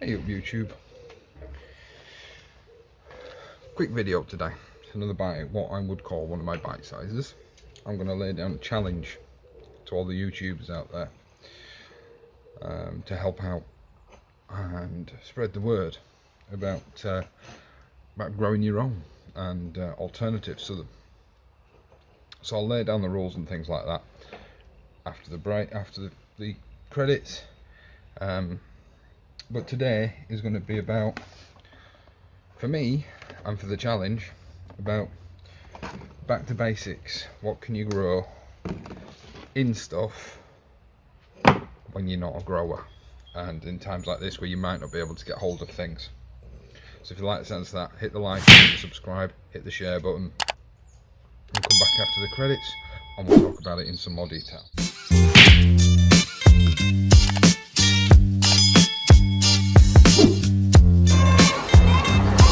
Hey up YouTube. Quick video today. It's another bite at what I would call one of my bite sizes. I'm going to lay down a challenge to all the YouTubers out there to help out and spread the word about growing your own and alternatives to them. So I'll lay down the rules and things like that after the break, after the credits. But today is going to be about, for me and for the challenge, about back to basics. What can you grow in stuff when you're not a grower, and in times like this where you might not be able to get hold of things. So if you like the sense of that, hit the like, hit the subscribe, hit the share button, and come back after the credits and we'll talk about it in some more detail.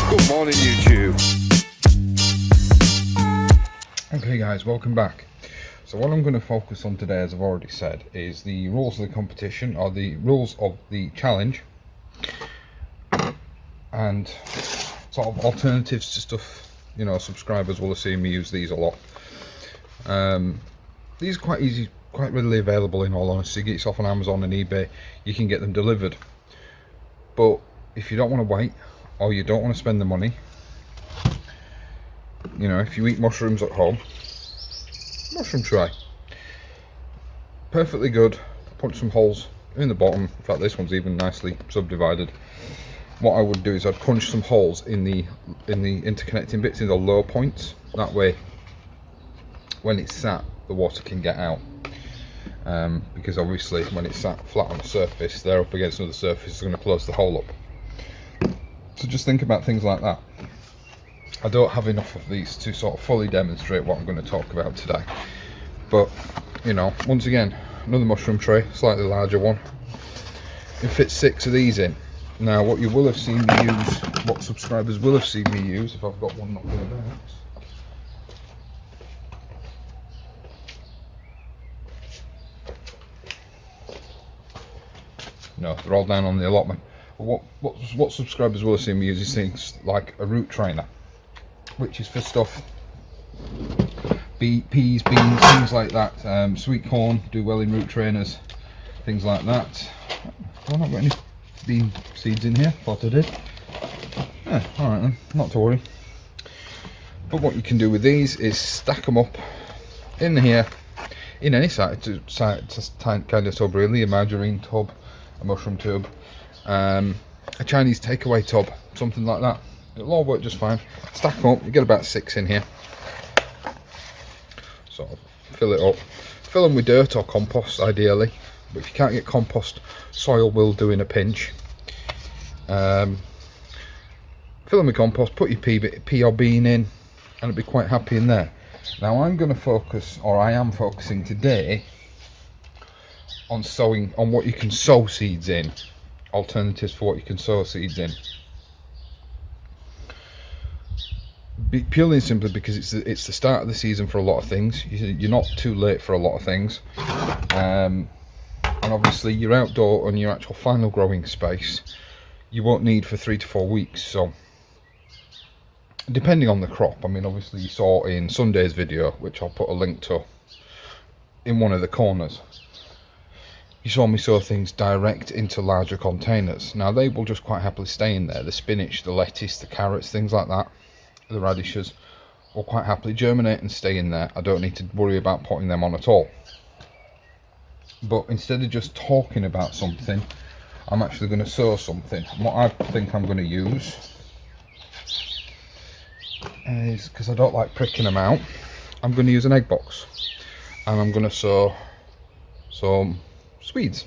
Good morning YouTube. Okay guys, welcome back. So what I'm going to focus on today, as I've already said, is the rules of the competition, or the rules of the challenge, and sort of alternatives to stuff, you know, subscribers will have seen me use these a lot. These are quite easy, quite readily available in all honesty. Get yourself on Amazon and eBay, you can get them delivered. But if you don't want to wait, or you don't want to spend the money, you know, if you eat mushrooms at home, mushroom tray, perfectly good. Punch some holes in the bottom. In fact, this one's even nicely subdivided. What I would do is I'd punch some holes in the interconnecting bits, in the low points. That way, when it's sat, the water can get out. Because obviously, when it's sat flat on the surface, they're up against another surface, it's going to close the hole up. So just think about things like that. I don't have enough of these to sort of fully demonstrate what I'm going to talk about today. But, you know, once again, another mushroom tray, slightly larger one. It fits 6 of these in. Now, what you will have seen me use, what subscribers will have seen me use, if I've got one knocking about. No, they're all down on the allotment. But what subscribers will have seen me use is things like a root trainer, which is for stuff, peas, beans, things like that. Sweet corn do well in root trainers, things like that. Have I not got any bean seeds in here? Thought I did. Yeah, alright then, not to worry. But what you can do with these is stack them up in here, in any kind of tub really, a margarine tub, a mushroom tub, a Chinese takeaway tub, something like that. It'll all work just fine. Stack them up, you get about 6 in here. Sort of fill it up. Fill them with dirt or compost ideally, but if you can't get compost, soil will do in a pinch. Fill them with compost, put your pea or bean in, and it'll be quite happy in there. Now I'm going to focus, or I am focusing today, on sowing, on what you can sow seeds in. Alternatives for what you can sow seeds in. Purely and simply because it's the start of the season for a lot of things. You're not too late for a lot of things, and obviously your outdoor and your actual final growing space you won't need for 3 to 4 weeks. So depending on the crop, I mean, obviously you saw in Sunday's video, which I'll put a link to in one of the corners, you saw me sow things direct into larger containers. Now they will just quite happily stay in there. The spinach, the lettuce, the carrots, things like that, the radishes will quite happily germinate and stay in there. I don't need to worry about putting them on at all. But instead of just talking about something, I'm actually going to sow something. And what I think I'm going to use is, because I don't like pricking them out, I'm going to use an egg box, and I'm going to sow some Swedes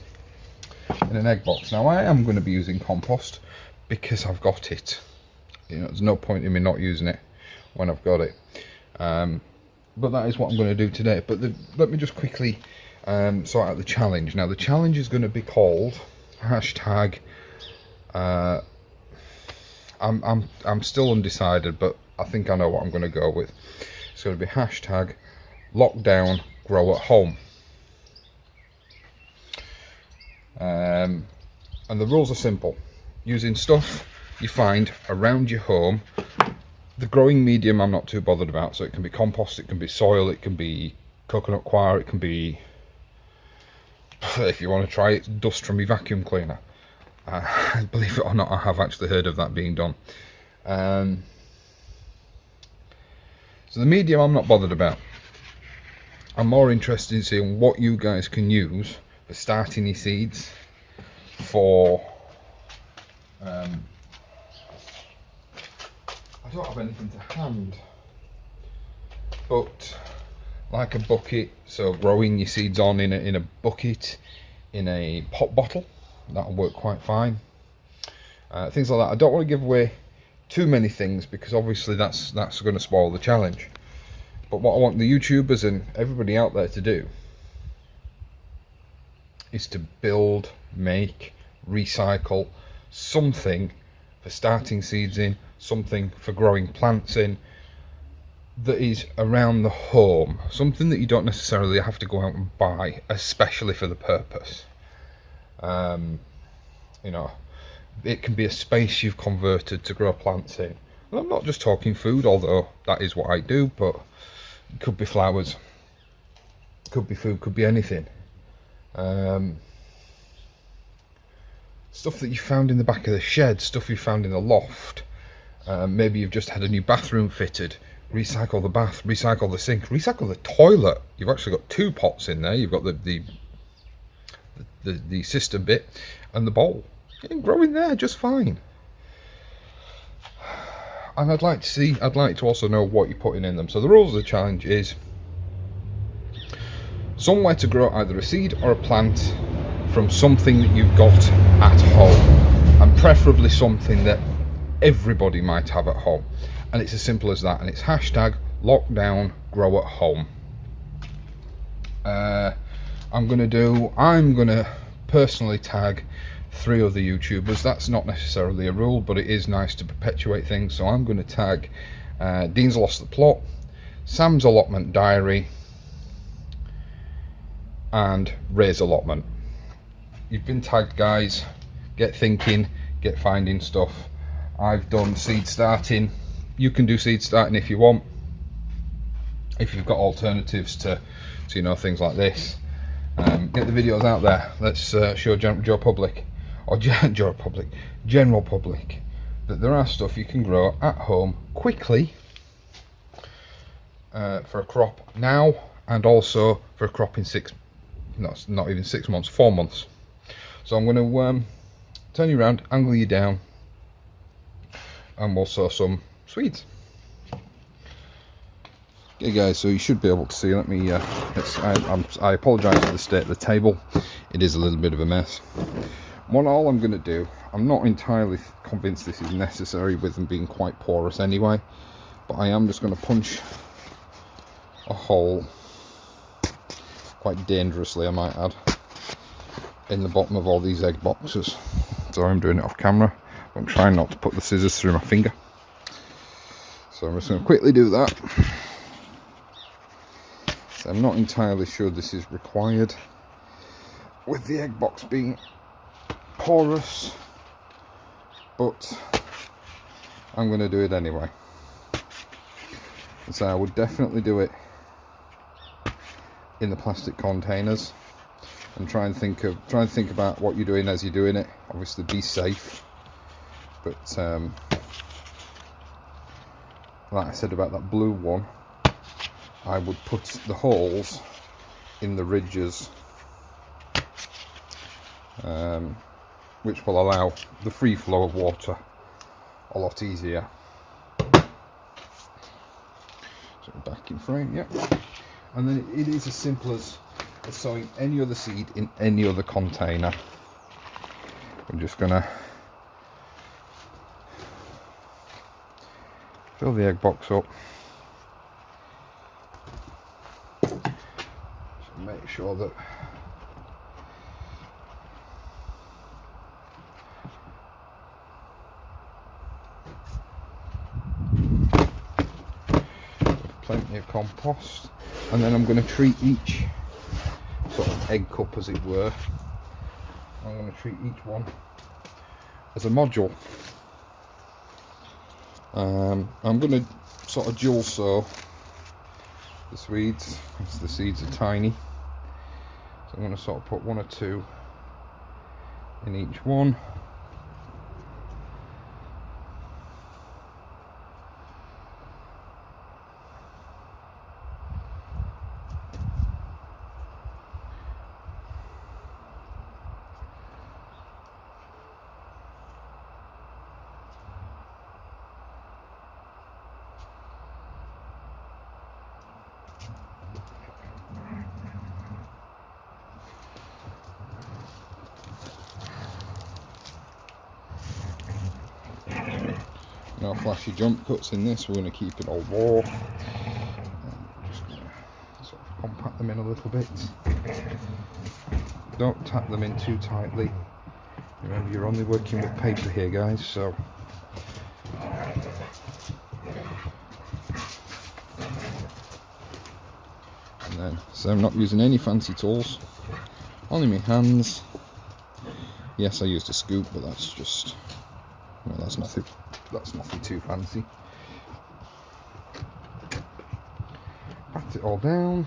in an egg box. Now I am going to be using compost because I've got it. You know, there's no point in me not using it when I've got it. But that is what I'm going to do today. But let me just quickly sort out the challenge. Now the challenge is going to be called hashtag. I'm still undecided, but I think I know what I'm going to go with. It's going to be hashtag lockdowngrowathome. And the rules are simple. using stuff you find around your home. The growing medium I'm not too bothered about, so it can be compost, it can be soil, it can be coconut coir, it can be, if you want to try it, dust from your vacuum cleaner. Believe it or not, I have actually heard of that being done. So the medium I'm not bothered about. I'm more interested in seeing what you guys can use for starting your seeds, for I don't have anything to hand, but like a bucket, so growing your seeds on in a bucket, in a pop bottle, that'll work quite fine. Things like that. I don't want to give away too many things because obviously that's going to spoil the challenge. But what I want the YouTubers and everybody out there to do is to build, make, recycle something for starting seeds in, something for growing plants in, that is around the home, something that you don't necessarily have to go out and buy, especially for the purpose. You know, it can be a space you've converted to grow plants in. And I'm not just talking food, although that is what I do, but it could be flowers, could be food, could be anything. Stuff that you found in the back of the shed, stuff you found in the loft. Maybe you've just had a new bathroom fitted. Recycle the bath, recycle the sink, recycle the toilet. You've actually got two pots in there. You've got the cistern bit and the bowl. You can grow in there just fine. And I'd like to also know what you're putting in them. So the rules of the challenge is somewhere to grow either a seed or a plant from something that you've got at home, and preferably something that everybody might have at home. And it's as simple as that, and it's hashtag lockdowngrowathome. I'm gonna personally tag 3 other YouTubers. That's not necessarily a rule, but it is nice to perpetuate things. So I'm going to tag Dean's Lost the Plot, Sam's Allotment Diary, and Ray's Allotment. You've been tagged, guys. Get thinking, get finding stuff. I've done seed starting. You can do seed starting if you want, if you've got alternatives to you know, things like this. Get the videos out there. Let's show general public that there are stuff you can grow at home quickly for a crop now, and also for a crop in not even 6 months, 4 months. So I'm going to turn you around, angle you down, and we'll sow some Swedes. Okay guys, so you should be able to see. Let me I apologise for the state of the table. It is a little bit of a mess. All I'm going to do, I'm not entirely convinced this is necessary with them being quite porous anyway, but I am just going to punch a hole, quite dangerously I might add, in the bottom of all these egg boxes. So I'm doing it off camera. I'm trying not to put the scissors through my finger. So I'm just going to quickly do that. So I'm not entirely sure this is required with the egg box being porous, but I'm going to do it anyway. So I would definitely do it in the plastic containers, and try and think about what you're doing as you're doing it. Obviously be safe, but like I said about that blue one, I would put the holes in the ridges, which will allow the free flow of water a lot easier. So back in frame, yeah. And then it is as simple as sowing any other seed in any other container. We're just gonna fill the egg box up. So make sure that plenty of compost, and then I'm going to treat each sort of egg cup, as it were. I'm going to treat each one as a module. I'm going to sort of dual sow the seeds, because the seeds are tiny. So I'm going to sort of put 1 or 2 in each one. No flashy jump cuts in this, we're going to keep it all raw. Just going to sort of compact them in a little bit. Don't tap them in too tightly. Remember, you're only working with paper here, guys, so and then, so I'm not using any fancy tools, only my hands. Yes, I used a scoop, but that's just, well, that's nothing too fancy. Pat it all down.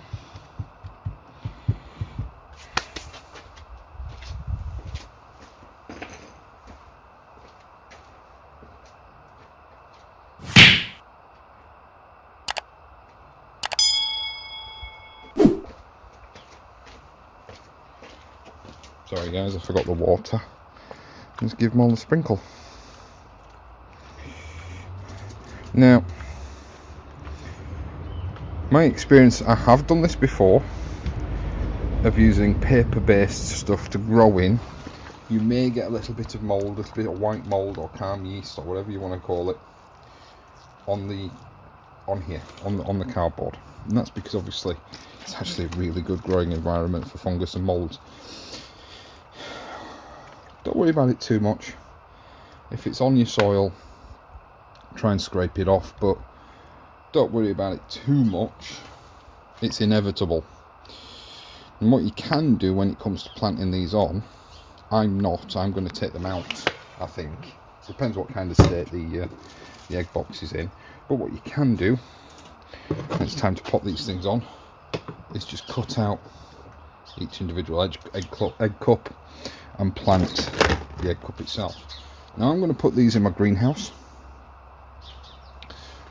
Sorry guys, I forgot the water. Let's give them all a sprinkle. Now, my experience, I have done this before, of using paper-based stuff to grow in. You may get a little bit of mould, a little bit of white mould or calm yeast or whatever you want to call it on the cardboard, and that's because obviously it's actually a really good growing environment for fungus and moulds. Don't worry about it too much. If it's on your soil, try and scrape it off, but don't worry about it too much. It's inevitable. And what you can do when it comes to planting these on, I'm going to take them out, I think. It depends what kind of state the egg box is in. But what you can do, when it's time to pop these things on, is just cut out each individual egg cup and plant the egg cup itself. Now I'm going to put these in my greenhouse,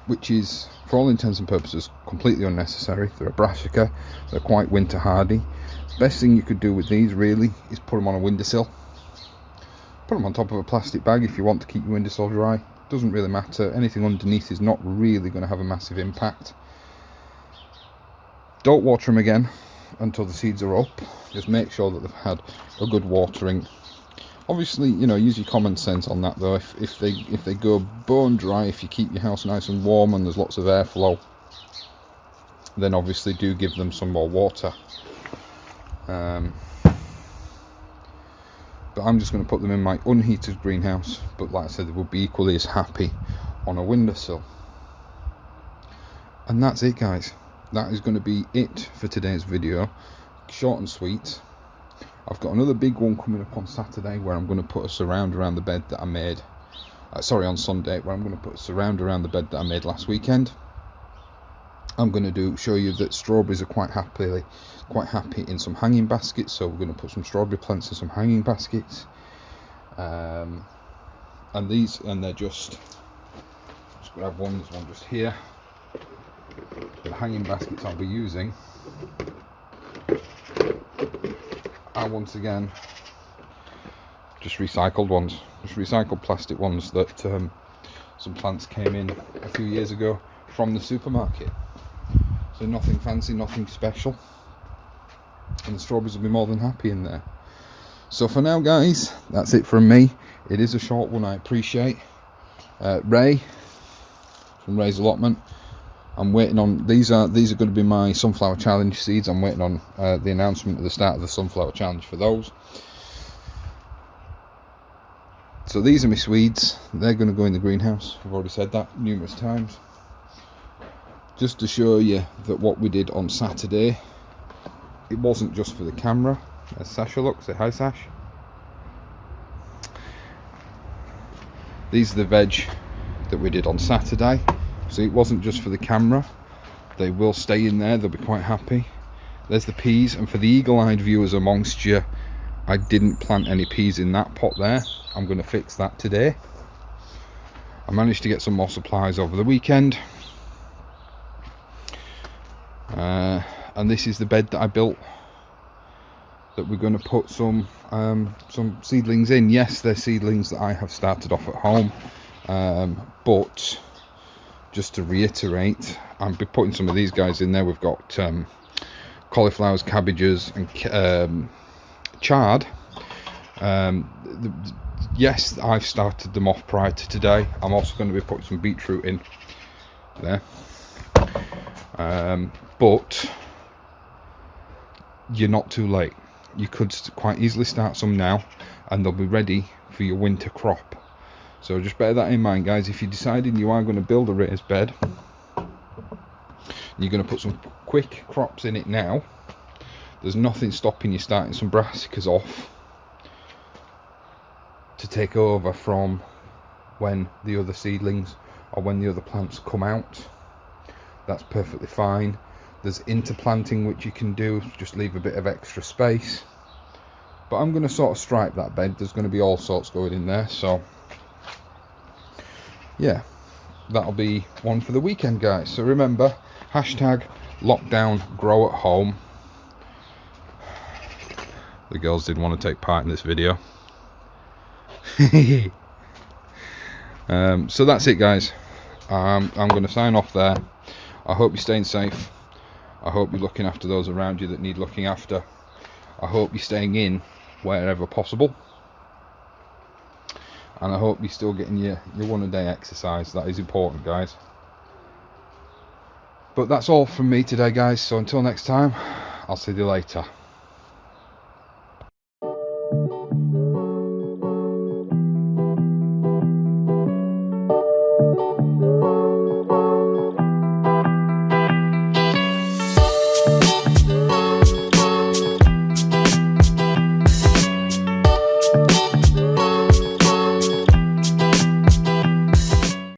which is, for all intents and purposes, completely unnecessary. They're a brassica, they're quite winter hardy. Best thing you could do with these really is put them on a windowsill. Put them on top of a plastic bag if you want to keep your windowsill dry. Doesn't really matter. Anything underneath is not really going to have a massive impact. Don't water them again until the seeds are up. Just make sure that they've had a good watering. Obviously, you know, use your common sense on that though. If they go bone dry, if you keep your house nice and warm and there's lots of airflow, then obviously do give them some more water. But I'm just going to put them in my unheated greenhouse, but like I said, they will be equally as happy on a windowsill. And that's it guys, that is going to be it for today's video. Short and sweet. I've got another big one coming up on Saturday where I'm going to put a surround around the bed that I made, on Sunday, where I'm going to put a surround around the bed that I made last weekend. I'm going to show you that strawberries are quite happy in some hanging baskets, so we're going to put some strawberry plants in some hanging baskets. And they're just grab one, there's one just here. The hanging baskets I'll be using are once again just recycled ones, just recycled plastic ones that some plants came in a few years ago from the supermarket. So nothing fancy, nothing special, and the strawberries will be more than happy in there. So for now guys, that's it from me. It is a short one, I appreciate. Ray from Ray's Allotment, I'm waiting on, these are going to be my sunflower challenge seeds. I'm waiting on the announcement at the start of the sunflower challenge for those. So these are my Swedes, they're going to go in the greenhouse. I've already said that numerous times. Just to show you that what we did on Saturday, it wasn't just for the camera. There's Sasha, look, say hi Sash. These are the veg that we did on Saturday. So it wasn't just for the camera. They will stay in there, they'll be quite happy. There's the peas, and for the eagle-eyed viewers amongst you, I didn't plant any peas in that pot there. I'm going to fix that today. I managed to get some more supplies over the weekend. And this is the bed that I built that we're going to put some seedlings in. Yes, they're seedlings that I have started off at home, but just to reiterate, I'll be putting some of these guys in there. We've got cauliflowers, cabbages and chard. Yes, I've started them off prior to today. I'm also going to be putting some beetroot in there, but you're not too late. You could quite easily start some now and they'll be ready for your winter crop. So just bear that in mind, guys. If you're deciding you are going to build a raised bed, you're going to put some quick crops in it now, there's nothing stopping you starting some brassicas off to take over from when the other seedlings or when the other plants come out. That's perfectly fine. There's interplanting which you can do, just leave a bit of extra space. But I'm going to sort of stripe that bed. There's going to be all sorts going in there, so yeah, that'll be one for the weekend, guys. So remember, #lockdowngrowathome. The girls didn't want to take part in this video. So that's it, guys. I'm going to sign off there. I hope you're staying safe. I hope you're looking after those around you that need looking after. I hope you're staying in wherever possible. And I hope you're still getting your one-a-day exercise. That is important, guys. But that's all from me today, guys. So until next time, I'll see you later.